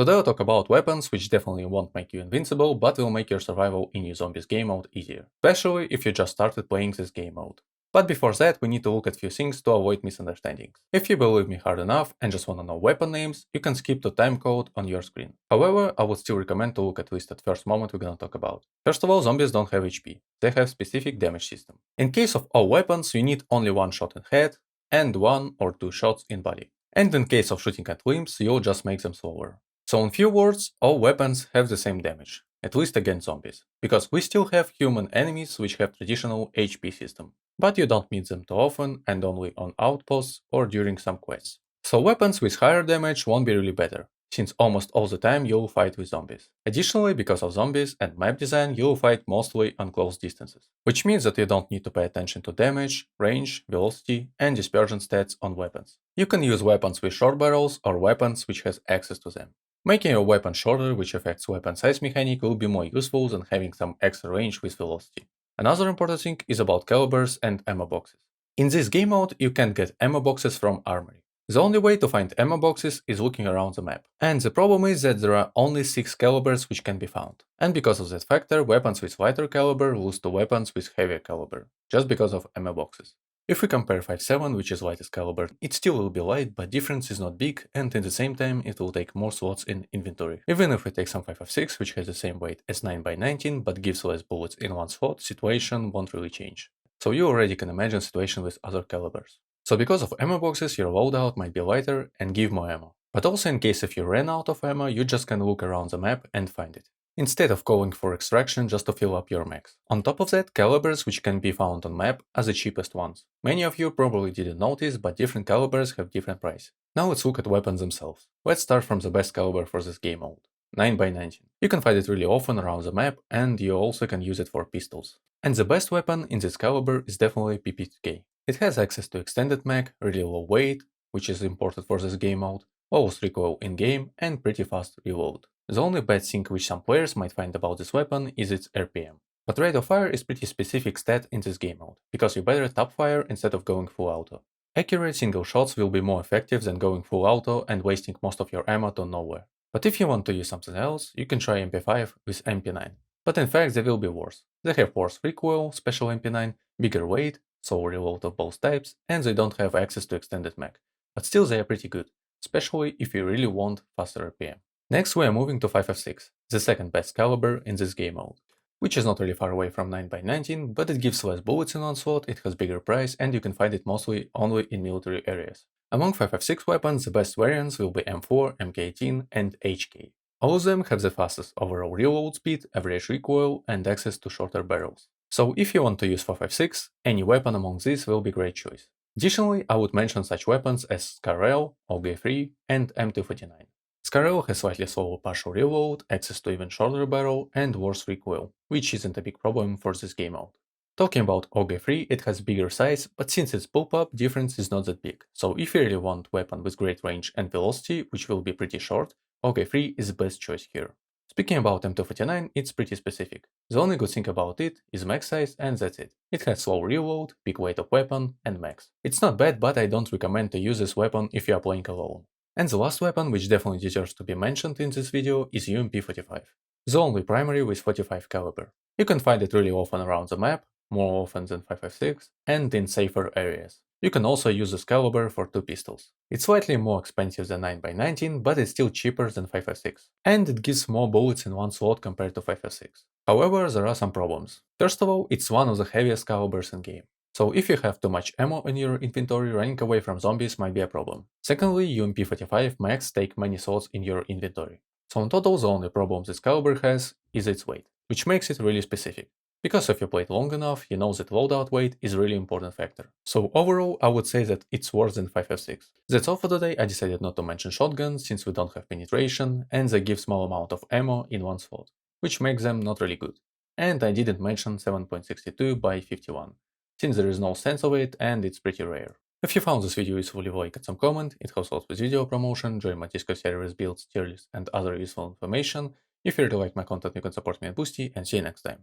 Today I'll talk about weapons which definitely won't make you invincible, but will make your survival in new zombies game mode easier, especially if you just started playing this game mode. But before that, we need to look at few things to avoid misunderstandings. If you believe me hard enough and just wanna know weapon names, you can skip the time code on your screen. However, I would still recommend to look at least at first moment we're gonna talk about. First of all, zombies don't have HP, they have specific damage system. In case of all weapons, you need only one shot in head and one or two shots in body. And in case of shooting at limbs, you'll just make them slower. So in few words, all weapons have the same damage, at least against zombies, because we still have human enemies which have traditional HP system, but you don't meet them too often and only on outposts or during some quests. So weapons with higher damage won't be really better, since almost all the time you'll fight with zombies. Additionally, because of zombies and map design, you'll fight mostly on close distances, which means that you don't need to pay attention to damage, range, velocity, and dispersion stats on weapons. You can use weapons with short barrels or weapons which has access to them. Making your weapon shorter, which affects weapon size mechanic, will be more useful than having some extra range with velocity. Another important thing is about calibers and ammo boxes. In this game mode, you can get ammo boxes from armory. The only way to find ammo boxes is looking around the map. And the problem is that there are only 6 calibers which can be found. And because of that factor, weapons with lighter caliber lose to weapons with heavier caliber, just because of ammo boxes. If we compare 5.7, which is lightest caliber, it still will be light, but difference is not big, and at the same time it will take more slots in inventory. Even if we take some 5.6, which has the same weight as 9x19, but gives less bullets in one slot, situation won't really change. So you already can imagine situation with other calibers. So because of ammo boxes, your loadout might be lighter and give more ammo. But also in case if you ran out of ammo, you just can look around the map and find it, instead of calling for extraction just to fill up your max. On top of that, calibers which can be found on map are the cheapest ones. Many of you probably didn't notice, but different calibers have different price. Now let's look at weapons themselves. Let's start from the best caliber for this game mode, 9x19. You can find it really often around the map, and you also can use it for pistols. And the best weapon in this caliber is definitely PP2K. It has access to extended mag, really low weight, which is important for this game mode, lowest recoil in game, and pretty fast reload. The only bad thing which some players might find about this weapon is its RPM. But rate of fire is pretty specific stat in this game mode, because you better top fire instead of going full auto. Accurate single shots will be more effective than going full auto and wasting most of your ammo to nowhere. But if you want to use something else, you can try MP5 with MP9. But in fact they will be worse. They have worse recoil, special MP9, bigger weight, slower reload of both types, and they don't have access to extended mag. But still they are pretty good, especially if you really want faster RPM. Next we are moving to 5.6, the second best caliber in this game mode, which is not really far away from 9x19, but it gives less bullets in one slot, it has bigger price, and you can find it mostly only in military areas. Among 5.6 weapons, the best variants will be M4, MK18 and HK. All of them have the fastest overall reload speed, average recoil, and access to shorter barrels. So if you want to use 4.56, any weapon among these will be great choice. Additionally, I would mention such weapons as Scarel, OG3 and M249. Scarel has slightly slower partial reload, access to even shorter barrel, and worse recoil, which isn't a big problem for this game mode. Talking about OG3, it has bigger size, but since it's bullpup, difference is not that big, so if you really want weapon with great range and velocity, which will be pretty short, OG3 is the best choice here. Speaking about M249, it's pretty specific. The only good thing about it is max size, and that's it. It has slow reload, big weight of weapon, and max. It's not bad, but I don't recommend to use this weapon if you are playing alone. And the last weapon, which definitely deserves to be mentioned in this video, is UMP45. The only primary with 45 caliber. You can find it really often around the map, more often than 5.56, and in safer areas. You can also use this caliber for 2 pistols. It's slightly more expensive than 9x19, but it's still cheaper than 5.56. And it gives more bullets in one slot compared to 5.56. However, there are some problems. First of all, it's one of the heaviest calibers in game. So if you have too much ammo in your inventory, running away from zombies might be a problem. Secondly, UMP45 max take many slots in your inventory. So in total, the only problem this caliber has is its weight, which makes it really specific. Because if you play it long enough, you know that loadout weight is a really important factor. So overall, I would say that it's worse than 5.56. That's all for today. I decided not to mention shotguns since we don't have penetration, and they give small amount of ammo in one slot, which makes them not really good. And I didn't mention 7.62 by 51, since there is no sense of it and it's pretty rare. If you found this video useful, leave a like and some comment, it helps a lot with video promotion, join my Discord servers, builds, tier lists and other useful information. If you really like my content, you can support me at Boosty, and see you next time.